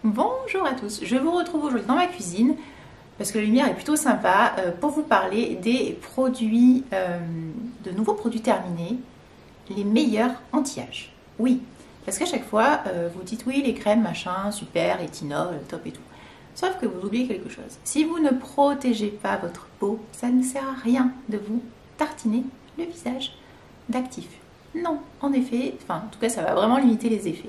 Bonjour à tous, je vous retrouve aujourd'hui dans ma cuisine parce que la lumière est plutôt sympa pour vous parler des produits, de nouveaux produits terminés, les meilleurs anti-âge. Oui, parce qu'à chaque fois vous dites oui les crèmes machin, super, rétinol, top et tout. Sauf que vous oubliez quelque chose. Si vous ne protégez pas votre peau, ça ne sert à rien de vous tartiner le visage d'actif. Non, en effet, enfin en tout cas ça va vraiment limiter les effets.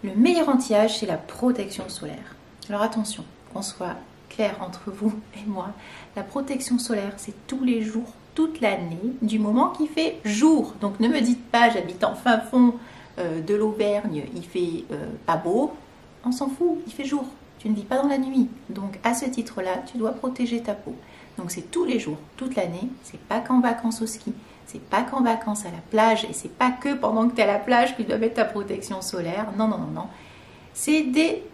Le meilleur anti-âge, c'est la protection solaire. Alors attention, qu'on soit clair entre vous et moi, la protection solaire, c'est tous les jours, toute l'année, du moment qu'il fait jour. Donc ne me dites pas, j'habite en fin fond de l'Auvergne, il fait pas beau. On s'en fout, il fait jour. Tu ne vis pas dans la nuit. Donc à ce titre-là, tu dois protéger ta peau. Donc c'est tous les jours, toute l'année. C'est pas qu'en vacances au ski. C'est pas qu'en vacances à la plage et c'est pas que pendant que tu es à la plage que tu dois mettre ta protection solaire. Non, non, non, non. C'est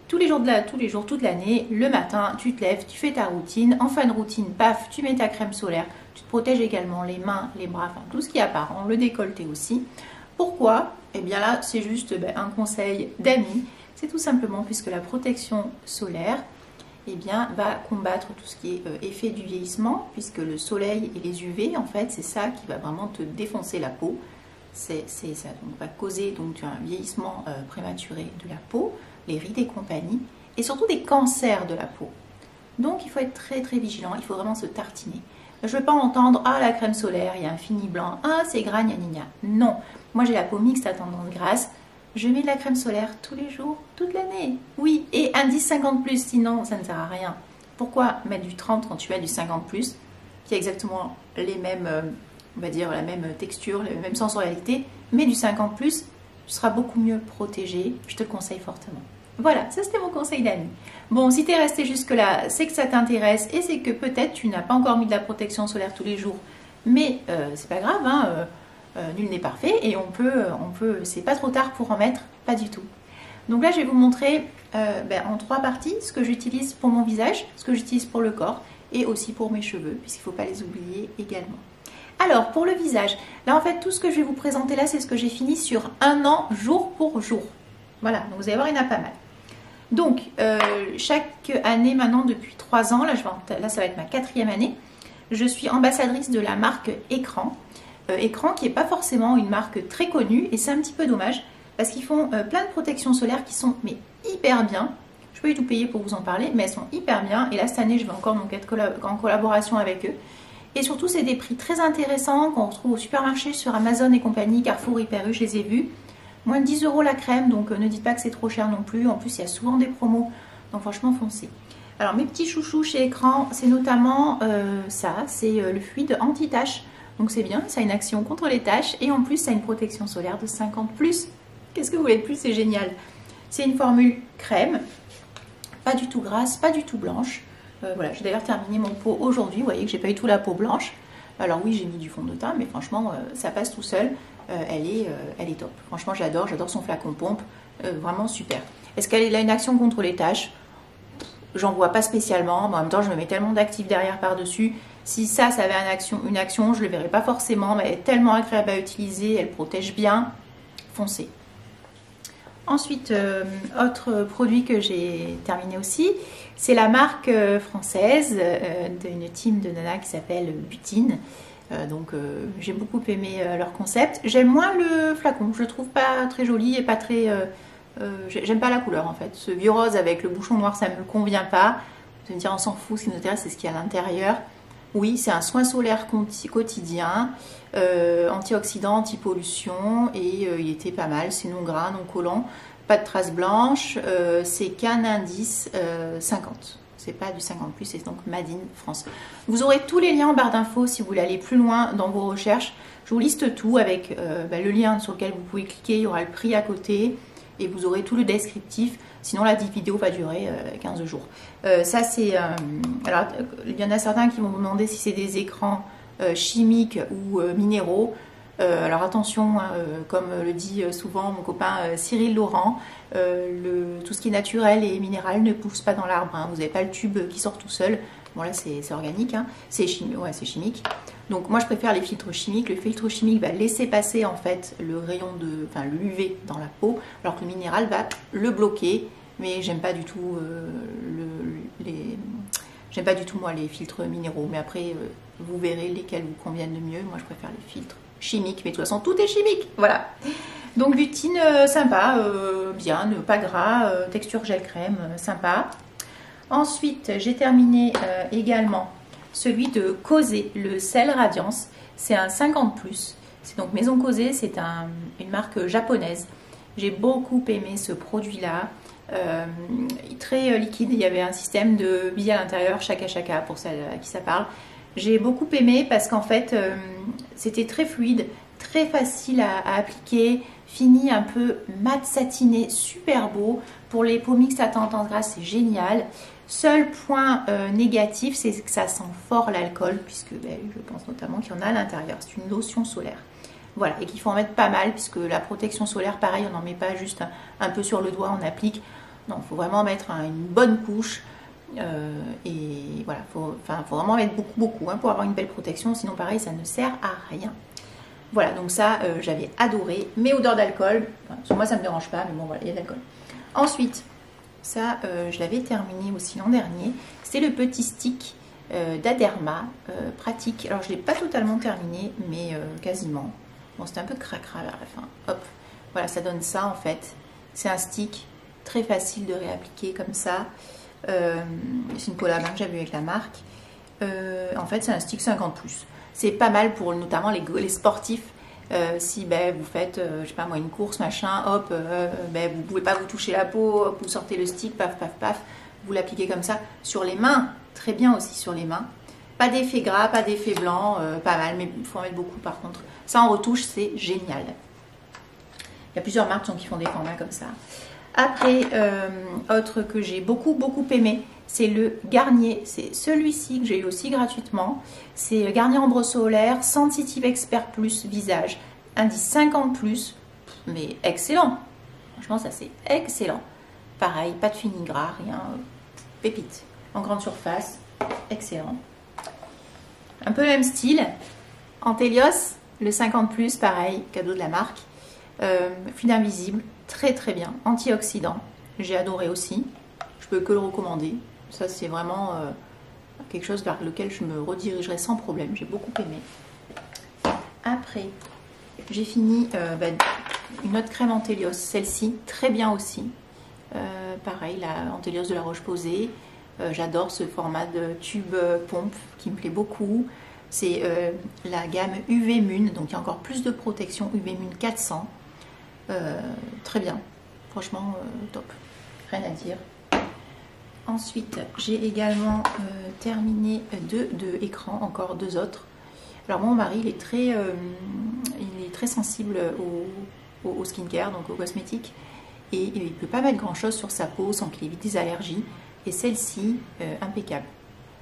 tous les jours, toute l'année. Le matin, tu te lèves, tu fais ta routine. En fin de routine, paf, tu mets ta crème solaire. Tu te protèges également les mains, les bras, enfin tout ce qui est apparent, le décolleté aussi. Pourquoi? Eh bien là, c'est juste un conseil d'amis. C'est tout simplement puisque la protection solaire va combattre tout ce qui est effet du vieillissement, puisque le soleil et les UV, en fait, c'est ça qui va vraiment te défoncer la peau. Ça va causer donc un vieillissement prématuré de la peau, les rides et compagnie, et surtout des cancers de la peau. Donc il faut être très très vigilant, il faut vraiment se tartiner. Je ne veux pas entendre « Ah, la crème solaire, il y a un fini blanc, ah, c'est gras, gna gna gna ». Non, moi j'ai la peau mixte à tendance grasse. Je mets de la crème solaire tous les jours, toute l'année. Oui, et indice 50+, sinon ça ne sert à rien. Pourquoi mettre du 30 quand tu mets du 50+, qui a exactement les mêmes, on va dire, la même texture, la même sensorialité, mais du 50+, tu seras beaucoup mieux protégé. Je te le conseille fortement. Voilà, ça c'était mon conseil d'amis. Bon, si tu es resté jusque-là, c'est que ça t'intéresse et c'est que peut-être tu n'as pas encore mis de la protection solaire tous les jours. Mais c'est pas grave, hein. Nul n'est parfait et on peut c'est pas trop tard pour en mettre, pas du tout. Donc là je vais vous montrer en 3 parties ce que j'utilise pour mon visage, ce que j'utilise pour le corps et aussi pour mes cheveux, puisqu'il ne faut pas les oublier également. Alors pour le visage, là en fait tout ce que je vais vous présenter là, c'est ce que j'ai fini sur 1 an jour pour jour. Voilà, donc vous allez voir, il y en a pas mal. Donc chaque année maintenant depuis 3 ans, là ça va être ma 4e année, je suis ambassadrice de la marque Écran. Écran qui n'est pas forcément une marque très connue et c'est un petit peu dommage parce qu'ils font plein de protections solaires qui sont hyper bien. Je peux tout payer pour vous en parler, mais elles sont hyper bien et là cette année je vais encore donc être en collaboration avec eux et surtout c'est des prix très intéressants qu'on retrouve au supermarché sur Amazon et compagnie, Carrefour, Hyper U, je les ai vus. Moins de 10 € la crème, donc ne dites pas que c'est trop cher non plus. En plus il y a souvent des promos, donc franchement foncez. Alors mes petits chouchous chez Écran, c'est notamment ça, c'est le fluide anti-tache. Donc c'est bien, ça a une action contre les taches et en plus ça a une protection solaire de 50+. Qu'est-ce que vous voulez de plus? C'est génial. C'est une formule crème, pas du tout grasse, pas du tout blanche. Voilà, j'ai d'ailleurs terminé mon pot aujourd'hui, vous voyez que j'ai pas eu tout la peau blanche. Alors oui, j'ai mis du fond de teint, mais franchement ça passe tout seul. Elle est top. Franchement j'adore son flacon pompe, vraiment super. Est-ce qu'elle a une action contre les taches? J'en vois pas spécialement, mais en même temps je me mets tellement d'actifs derrière par-dessus. Si ça avait une action, je ne le verrai pas forcément, mais elle est tellement agréable à utiliser, elle protège bien, foncez. Ensuite, autre produit que j'ai terminé aussi, c'est la marque française d'une team de nana qui s'appelle Butine. J'ai beaucoup aimé leur concept. J'aime moins le flacon, je le trouve pas très joli et pas très... j'aime pas la couleur en fait. Ce vieux rose avec le bouchon noir, ça ne me convient pas. Vous allez me dire, on s'en fout, ce qui nous intéresse, c'est ce qu'il y a à l'intérieur. Oui, c'est un soin solaire quotidien, antioxydant, anti-pollution et il était pas mal, c'est non gras, non collant, pas de traces blanches, c'est qu'un indice 50. C'est pas du 50+, c'est donc Made in France. Vous aurez tous les liens en barre d'infos si vous voulez aller plus loin dans vos recherches. Je vous liste tout avec le lien sur lequel vous pouvez cliquer, il y aura le prix à côté et vous aurez tout le descriptif. Sinon, la vidéo va durer 15 jours. Ça, c'est... alors, il y en a certains qui vont vous demander si c'est des écrans chimiques ou minéraux. Alors, attention, comme le dit souvent mon copain Cyril Laurent, tout ce qui est naturel et minéral ne pousse pas dans l'arbre. Hein. Vous n'avez pas le tube qui sort tout seul. Bon, là, c'est organique. Hein. C'est chimique. Donc, moi, je préfère les filtres chimiques. Le filtre chimique va laisser passer, en fait, le rayon de... Enfin, l'UV dans la peau, alors que le minéral va le bloquer mais j'aime pas du tout j'aime pas du tout moi les filtres minéraux, mais après vous verrez lesquels vous conviennent le mieux. Moi je préfère les filtres chimiques, mais de toute façon tout est chimique, voilà. Donc butine sympa, bien, pas gras, texture gel crème, sympa. Ensuite j'ai terminé également celui de Cosé, le sel Radiance, c'est un 50+. C'est donc Maison Cosé, c'est une marque japonaise. J'ai beaucoup aimé ce produit-là. Très liquide, il y avait un système de billes à l'intérieur, chaka pour celles à qui ça parle. J'ai beaucoup aimé parce qu'en fait c'était très fluide, très facile à appliquer, fini un peu mat satiné, super beau. Pour les peaux mixtes à tendance grasse, c'est génial. Seul point négatif, c'est que ça sent fort l'alcool, puisque je pense notamment qu'il y en a à l'intérieur. C'est une lotion solaire. Voilà, et qu'il faut en mettre pas mal, puisque la protection solaire, pareil, on n'en met pas juste un peu sur le doigt, on applique. Non, il faut vraiment mettre une bonne couche. Et voilà, faut vraiment mettre beaucoup pour avoir une belle protection, sinon pareil, ça ne sert à rien. Voilà, donc ça, j'avais adoré. Mes odeurs d'alcool, sur moi ça ne me dérange pas, mais bon voilà, il y a de l'alcool. Ensuite, ça, je l'avais terminé aussi l'an dernier. C'est le petit stick d'Aderma, pratique. Alors je ne l'ai pas totalement terminé, mais quasiment. Bon, c'était un peu cracra vers la fin. Hop, voilà, ça donne ça en fait. C'est un stick très facile de réappliquer comme ça. C'est une collab que j'avais avec la marque. En fait, c'est un stick 50+. C'est pas mal pour notamment les sportifs. Si vous faites, je sais pas moi, une course, machin, hop, vous pouvez pas vous toucher la peau, hop, vous sortez le stick, paf, vous l'appliquez comme ça. Sur les mains, très bien aussi sur les mains. Pas d'effet gras, pas d'effet blanc, pas mal, mais il faut en mettre beaucoup par contre. Ça en retouche, c'est génial. Il y a plusieurs marques qui font des formats comme ça. Après, autre que j'ai beaucoup aimé, c'est le Garnier. C'est celui-ci que j'ai eu aussi gratuitement. C'est Garnier Ambre Solaire Sensitive Expert Plus Visage. Indice 50+, mais excellent. Franchement, ça c'est excellent. Pareil, pas de fini gras, rien. Pépite. En grande surface, excellent. Un peu le même style. Anthelios, le 50+, pareil, cadeau de la marque. Fluide invisible, très bien. Antioxydant, j'ai adoré aussi. Je peux que le recommander. Ça, c'est vraiment quelque chose vers lequel je me redirigerai sans problème. J'ai beaucoup aimé. Après, j'ai fini une autre crème Anthelios. Celle-ci, très bien aussi. Pareil, la Anthelios de la Roche-Posay. J'adore ce format de tube pompe qui me plaît beaucoup. C'est la gamme UV Mun, donc il y a encore plus de protection. UV Mun 400. Très bien. Franchement, top. Rien à dire. Ensuite, j'ai également terminé deux écrans, encore deux autres. Alors mon mari, il est très sensible au skincare, donc aux cosmétiques, et il ne peut pas mettre grand chose sur sa peau sans qu'il évite des allergies. Et celle-ci, impeccable.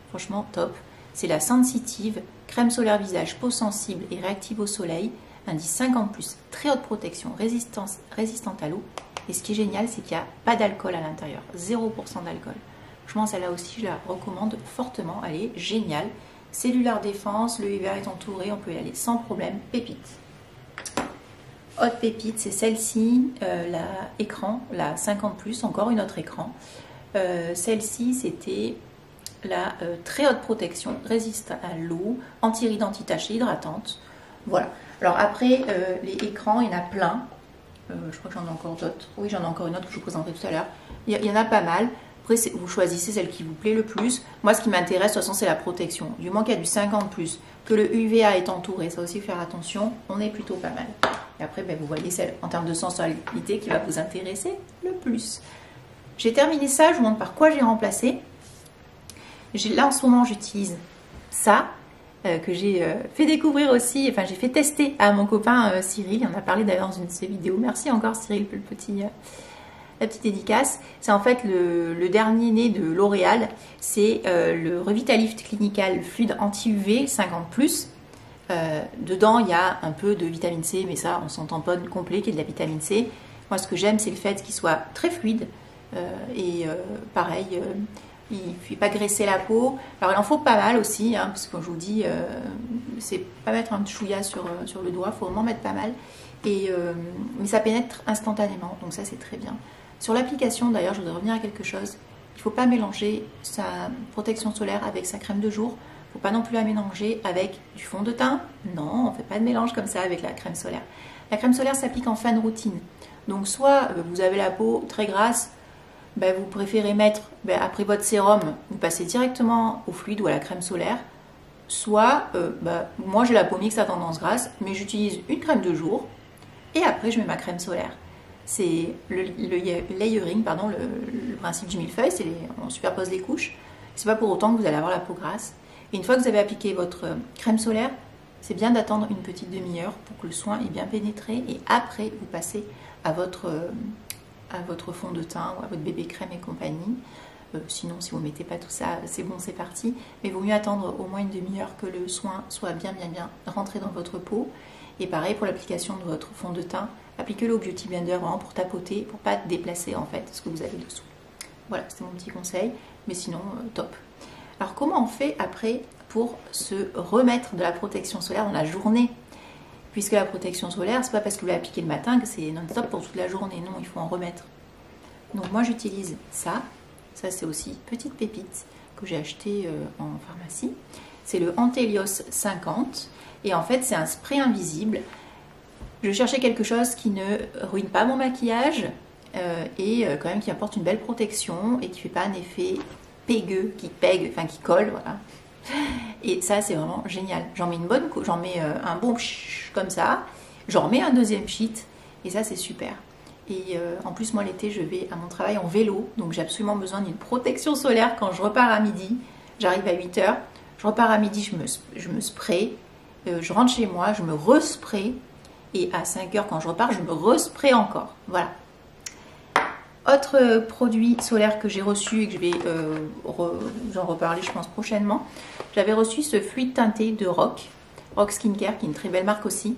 Franchement, top. C'est la Sensitive crème solaire visage, peau sensible et réactive au soleil. Indice 50+, très haute protection, résistante à l'eau. Et ce qui est génial, c'est qu'il n'y a pas d'alcool à l'intérieur, 0% d'alcool. Franchement, celle-là aussi, je la recommande fortement. Elle est géniale. Cellulaire défense, le UVA est entouré, on peut y aller sans problème. Pépite. Haute pépite, c'est celle-ci, la écran, la 50+, encore une autre écran. Celle-ci, c'était la très haute protection, résiste à l'eau, anti-rides, anti-taches et hydratante. Voilà. Alors après, les écrans, il y en a plein. Je crois que j'en ai encore d'autres. Oui, j'en ai encore une autre que je vous présenterai tout à l'heure. Il y en a pas mal. Après, vous choisissez celle qui vous plaît le plus. Moi, ce qui m'intéresse, de toute façon, c'est la protection. Du moment qu'il y a du 50+, que le UVA est entouré, ça aussi, faire attention, on est plutôt pas mal. Et après, vous voyez celle en termes de sensualité qui va vous intéresser le plus. J'ai terminé ça, je vous montre par quoi j'ai remplacé. Là, en ce moment, j'utilise ça. Que j'ai fait découvrir aussi, enfin j'ai fait tester à mon copain Cyril, il en a parlé d'ailleurs dans une de ses vidéos. Merci encore Cyril pour la petite dédicace. C'est en fait le dernier né de L'Oréal, c'est le Revitalift Clinical Fluide Anti-UV 50+. Dedans il y a un peu de vitamine C, mais ça on s'en tamponne complet qu'il y ait de la vitamine C. Moi ce que j'aime c'est le fait qu'il soit très fluide pareil. Il ne fait pas graisser la peau. Alors il en faut pas mal aussi, hein, parce que comme je vous dis, c'est pas mettre un chouïa sur le doigt, il faut vraiment mettre pas mal. Mais ça pénètre instantanément, donc ça c'est très bien. Sur l'application, d'ailleurs, je voudrais revenir à quelque chose. Il ne faut pas mélanger sa protection solaire avec sa crème de jour. Il ne faut pas non plus la mélanger avec du fond de teint. Non, on ne fait pas de mélange comme ça avec la crème solaire. La crème solaire s'applique en fin de routine. Donc soit vous avez la peau très grasse, vous préférez mettre, après votre sérum, vous passez directement au fluide ou à la crème solaire. Soit, moi j'ai la peau mixte à tendance grasse, mais j'utilise une crème de jour et après je mets ma crème solaire. C'est le layering, pardon, le principe du millefeuille, on superpose les couches. C'est pas pour autant que vous allez avoir la peau grasse. Et une fois que vous avez appliqué votre crème solaire, c'est bien d'attendre une petite demi-heure pour que le soin ait bien pénétré et après vous passez à votre fond de teint ou à votre bébé crème et compagnie. Sinon, si vous ne mettez pas tout ça, c'est bon, c'est parti. Mais il vaut mieux attendre au moins une demi-heure que le soin soit bien rentré dans votre peau. Et pareil pour l'application de votre fond de teint, appliquez-le au Beauty Blender vraiment pour tapoter, pour ne pas déplacer en fait ce que vous avez dessous. Voilà, c'était mon petit conseil, mais sinon, top. Alors comment on fait après pour se remettre de la protection solaire dans la journée? Puisque la protection solaire, c'est pas parce que vous l'appliquez le matin que c'est non-stop pour toute la journée. Non, il faut en remettre. Donc moi j'utilise ça. Ça c'est aussi petite pépite que j'ai acheté en pharmacie. C'est le Antelios 50. Et en fait c'est un spray invisible. Je cherchais quelque chose qui ne ruine pas mon maquillage et quand même qui apporte une belle protection et qui ne fait pas un effet pégueux, qui colle, voilà. Et ça c'est vraiment génial. J'en mets un bon comme ça, j'en remets un deuxième sheet et ça c'est super. Et en plus moi l'été je vais à mon travail en vélo, donc j'ai absolument besoin d'une protection solaire quand je repars à midi. J'arrive à 8h, je repars à midi, je me spray, je rentre chez moi, je me respray et à 5h quand je repars je me respray encore. Voilà. Autre produit solaire que j'ai reçu et que je vais j'en reparler je pense prochainement, j'avais reçu ce fluide teinté de Rock Skincare qui est une très belle marque aussi.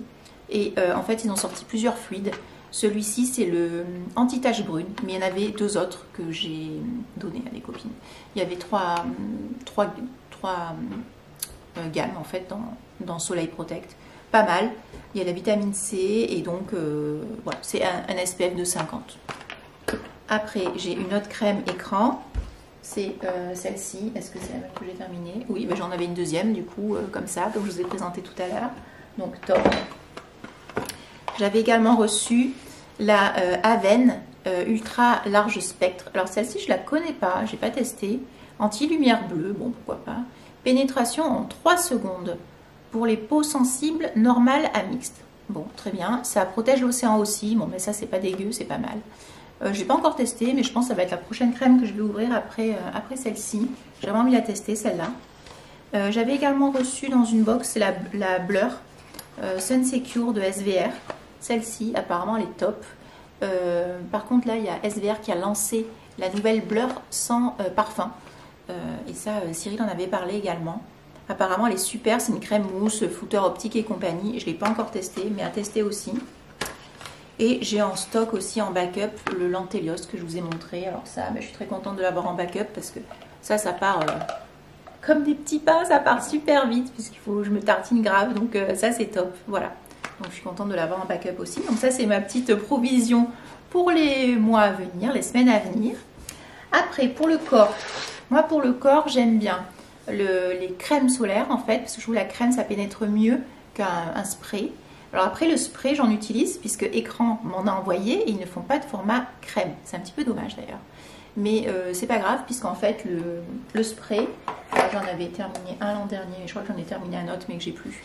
Et en fait ils ont sorti plusieurs fluides. Celui-ci c'est le anti-tache brune, mais il y en avait deux autres que j'ai donné à des copines. Il y avait trois gammes en fait dans Soleil Protect. Pas mal. Il y a la vitamine C et donc voilà, c'est un SPF de 50. Après, j'ai une autre crème écran. C'est celle-ci. Est-ce que c'est la même que j'ai terminée? Oui, j'en avais une deuxième, du coup, comme ça, comme je vous ai présenté tout à l'heure. Donc, top. J'avais également reçu la Aven Ultra Large Spectre. Alors, celle-ci, je ne la connais pas, je n'ai pas testé. Anti-lumière bleue, bon, pourquoi pas. Pénétration en 3 secondes pour les peaux sensibles, normales à mixtes. Bon, très bien. Ça protège l'océan aussi. Bon, mais ça, c'est pas dégueu, c'est pas mal. Je n'ai pas encore testé, mais je pense que ça va être la prochaine crème que je vais ouvrir après celle-ci. J'ai vraiment envie de la tester, celle-là. J'avais également reçu dans une box la Blur Sun Secure de SVR. Celle-ci, apparemment, elle est top. Par contre, là, il y a SVR qui a lancé la nouvelle Blur sans parfum. Et ça, Cyril en avait parlé également. Apparemment, elle est super. C'est une crème mousse, flouter optique et compagnie. Je ne l'ai pas encore testée, mais à tester aussi. Et j'ai en stock aussi en backup le Lantelios que je vous ai montré. Alors ça, je suis très contente de l'avoir en backup parce que ça part comme des petits pains, ça part super vite puisqu'il faut que je me tartine grave. Donc ça c'est top, voilà. Donc je suis contente de l'avoir en backup aussi. Donc ça c'est ma petite provision pour les mois à venir, les semaines à venir. Après pour le corps, moi pour le corps j'aime bien les crèmes solaires en fait. Parce que je trouve que la crème ça pénètre mieux qu'un spray. Alors après le spray j'en utilise puisque Écran m'en a envoyé et ils ne font pas de format crème. C'est un petit peu dommage d'ailleurs. Mais c'est pas grave puisqu'en fait le spray, j'en avais terminé un l'an dernier, je crois que j'en ai terminé un autre mais que j'ai plus.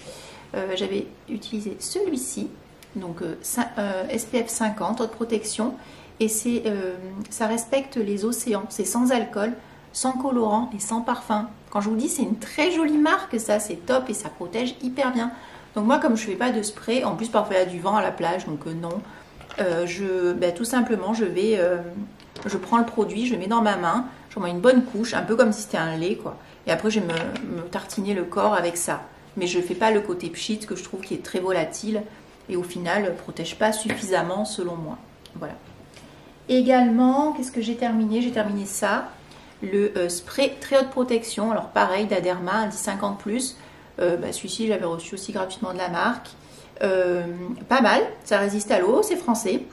J'avais utilisé celui-ci, donc SPF 50, haute protection. Et ça respecte les océans, c'est sans alcool, sans colorant et sans parfum. Quand je vous dis c'est une très jolie marque, ça c'est top et ça protège hyper bien. Donc moi comme je ne fais pas de spray, en plus parfois il y a du vent à la plage, donc non. Tout simplement je prends le produit, je le mets dans ma main, j'en mets une bonne couche, un peu comme si c'était un lait quoi. Et après je vais me tartiner le corps avec ça. Mais je ne fais pas le côté pchit que je trouve qui est très volatile et au final ne protège pas suffisamment selon moi. Voilà. Également, qu'est-ce que j'ai terminé? J'ai terminé ça, le spray très haute protection, alors pareil d'Aderma, indice 50+. Celui-ci j'avais reçu aussi gratuitement de la marque. Pas mal, ça résiste à l'eau, c'est français.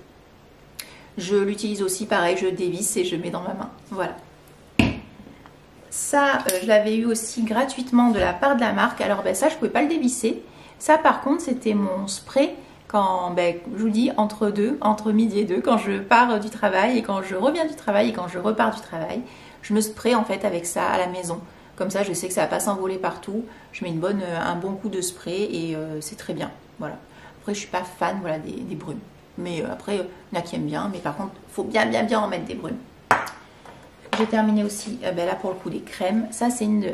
Je l'utilise aussi pareil, je dévisse et je mets dans ma main. Voilà. Ça, je l'avais eu aussi gratuitement de la part de la marque. Alors ben, ça, je ne pouvais pas le dévisser. Ça, par contre, c'était mon spray quand, ben, je vous dis, entre midi et deux, quand je pars du travail et quand je reviens du travail et quand je repars du travail. Je me spray en fait avec ça à la maison. Comme ça, je sais que ça ne va pas s'envoler partout. Je mets un bon coup de spray et c'est très bien. Voilà. Après, je ne suis pas fan voilà, des brumes. Mais après, il y en a qui aiment bien. Mais par contre, il faut bien en mettre des brumes. J'ai terminé aussi, ben là pour le coup, les crèmes. Ça, c'est une de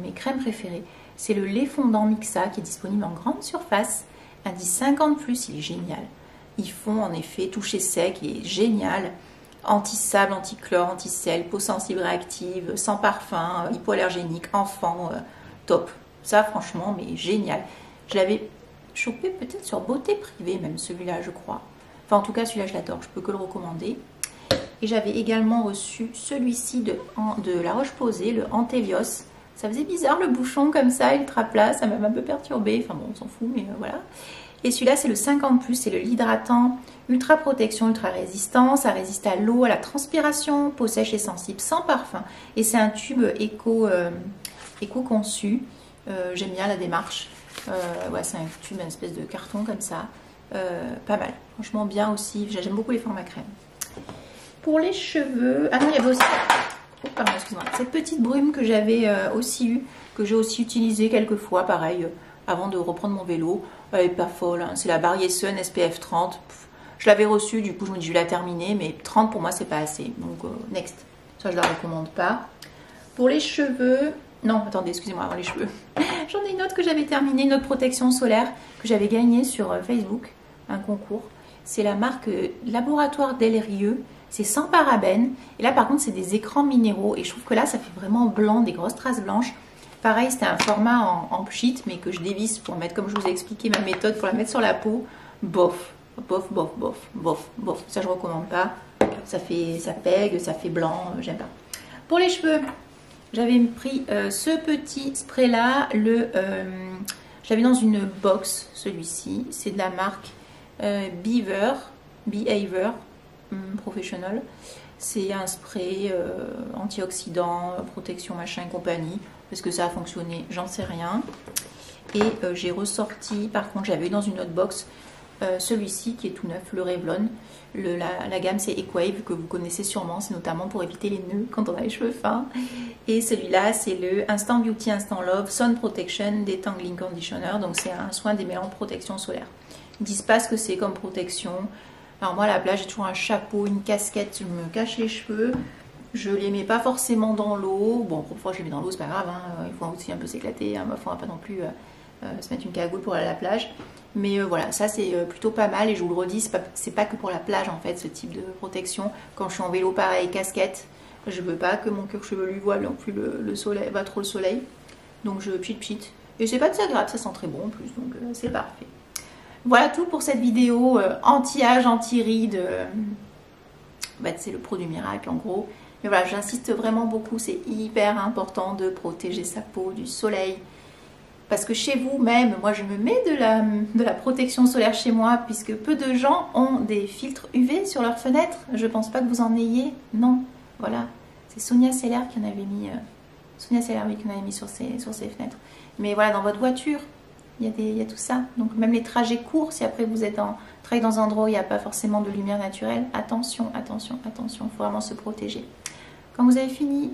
mes crèmes préférées. C'est le lait fondant Mixa qui est disponible en grande surface. Indice 50+, il est génial. Ils font en effet toucher sec, il est génial. Anti-sable, anti-chlore, anti-sel, peau sensible réactive, sans parfum, hypoallergénique, enfant, top. Ça, franchement, mais génial. Je l'avais chopé peut-être sur Beauté Privée, même celui-là, je crois. Enfin, en tout cas, celui-là, je l'adore. Je peux que le recommander. Et j'avais également reçu celui-ci de La Roche-Posay, le Antélios. Ça faisait bizarre le bouchon comme ça, ultra plat, ça m'a un peu perturbé. Enfin bon, on s'en fout, mais voilà. Et celui-là, c'est le 50+, c'est l'hydratant ultra protection, ultra résistant. Ça résiste à l'eau, à la transpiration, peau sèche et sensible, sans parfum. Et c'est un tube éco-conçu. J'aime bien la démarche. Ouais, c'est un tube, une espèce de carton comme ça. Pas mal. Franchement, bien aussi. J'aime beaucoup les formats crème. Pour les cheveux... Ah non, il y avait aussi... Oh, pardon, excuse-moi. Cette petite brume que j'avais aussi eue, que j'ai aussi utilisée quelques fois, pareil, avant de reprendre mon vélo. Elle n'est pas folle, hein. C'est la Barrier Sun SPF 30. Je l'avais reçue, du coup, je me dis, je vais la terminer, mais 30 pour moi, c'est pas assez. Donc, next. Ça, je ne la recommande pas. Pour les cheveux... Non, attendez, excusez-moi, avant les cheveux. J'en ai une autre que j'avais terminée, une autre protection solaire que j'avais gagnée sur Facebook, un concours. C'est la marque Laboratoire Del Rieux. C'est sans parabènes. Et là, par contre, c'est des écrans minéraux. Et je trouve que là, ça fait vraiment blanc, des grosses traces blanches. Pareil, c'était un format en pchit, mais que je dévisse pour mettre, comme je vous ai expliqué ma méthode, pour la mettre sur la peau. Bof, bof, bof, bof, bof, bof. Ça, je ne recommande pas. Ça pègue, ça fait blanc, j'aime pas. Pour les cheveux, j'avais pris ce petit spray-là. J'avais dans une box, celui-ci. C'est de la marque Behavior Professional. C'est un spray antioxydant, protection machin et compagnie. Est-ce que ça a fonctionné? J'en sais rien. Et j'ai ressorti, par contre j'avais eu dans une autre box celui-ci qui est tout neuf, le Revlon. La gamme c'est Equave que vous connaissez sûrement, c'est notamment pour éviter les nœuds quand on a les cheveux fins. Et celui-là c'est le Instant Beauty Instant Love Sun Protection Detangling Conditioner. Donc c'est un soin démêlant protection solaire. Ils ne disent pas ce que c'est comme protection. Alors moi à la plage j'ai toujours un chapeau, une casquette, je me cache les cheveux. Je ne les mets pas forcément dans l'eau. Bon, parfois je les mets dans l'eau, c'est pas grave, hein. Il faut aussi un peu s'éclater, hein. Il ne faut pas non plus se mettre une cagoule pour aller à la plage. Mais voilà, ça c'est plutôt pas mal. Et je vous le redis, c'est pas que pour la plage en fait, ce type de protection. Quand je suis en vélo, pareil, casquette. Je veux pas que mon cuir chevelu voit non plus le soleil, va trop le soleil. Donc je pchit. Et c'est pas désagréable, ça sent très bon en plus, donc c'est parfait. Voilà tout pour cette vidéo anti-âge, anti-rides. C'est le produit miracle en gros. Mais voilà, j'insiste vraiment beaucoup, c'est hyper important de protéger sa peau du soleil. Parce que chez vous même, moi je me mets de la protection solaire chez moi, puisque peu de gens ont des filtres UV sur leurs fenêtres. Je pense pas que vous en ayez, non. Voilà, c'est Sonia Seller qui en avait mis, sur ses fenêtres. Mais voilà, dans votre voiture, il y a tout ça. Donc même les trajets courts, si après vous travaillez dans un endroit où il n'y a pas forcément de lumière naturelle, attention, attention, attention, il faut vraiment se protéger. Quand vous avez fini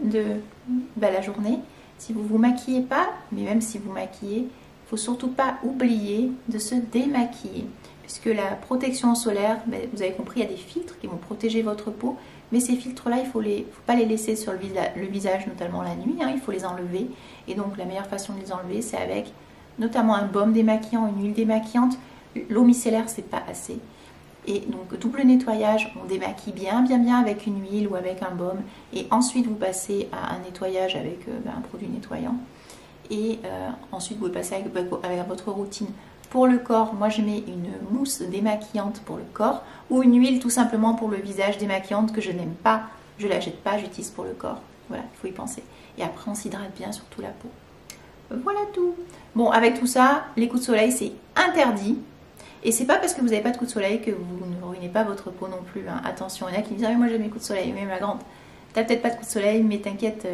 la journée, si vous ne vous maquillez pas, mais même si vous maquillez, il ne faut surtout pas oublier de se démaquiller. Puisque la protection solaire, vous avez compris, il y a des filtres qui vont protéger votre peau. Mais ces filtres-là, il ne faut pas les laisser sur le visage, notamment la nuit. Hein, il faut les enlever. Et donc la meilleure façon de les enlever, c'est avec notamment un baume démaquillant, une huile démaquillante. L'eau micellaire, c'est pas assez. Et donc double nettoyage, on démaquille bien avec une huile ou avec un baume. Et ensuite vous passez à un nettoyage avec un produit nettoyant. Et ensuite vous pouvez passer avec votre routine. Pour le corps, moi je mets une mousse démaquillante pour le corps. Ou une huile tout simplement pour le visage démaquillante que je n'aime pas. Je ne la jette pas, j'utilise pour le corps. Voilà, il faut y penser. Et après on s'hydrate bien sur toute la peau. Voilà tout. Bon, avec tout ça, les coups de soleil c'est interdit. Et c'est pas parce que vous n'avez pas de coup de soleil que vous ne ruinez pas votre peau non plus, hein. Attention, il y en a qui me disent ah, mais moi j'ai mes coups de soleil, mais ma grande, t'as peut-être pas de coup de soleil, mais t'inquiète,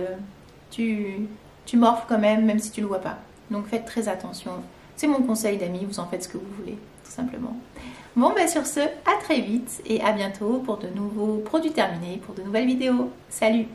tu morfles quand même, même si tu le vois pas. Donc faites très attention. C'est mon conseil d'amis, vous en faites ce que vous voulez, tout simplement. Bon, bah sur ce, à très vite et à bientôt pour de nouveaux produits terminés, pour de nouvelles vidéos. Salut!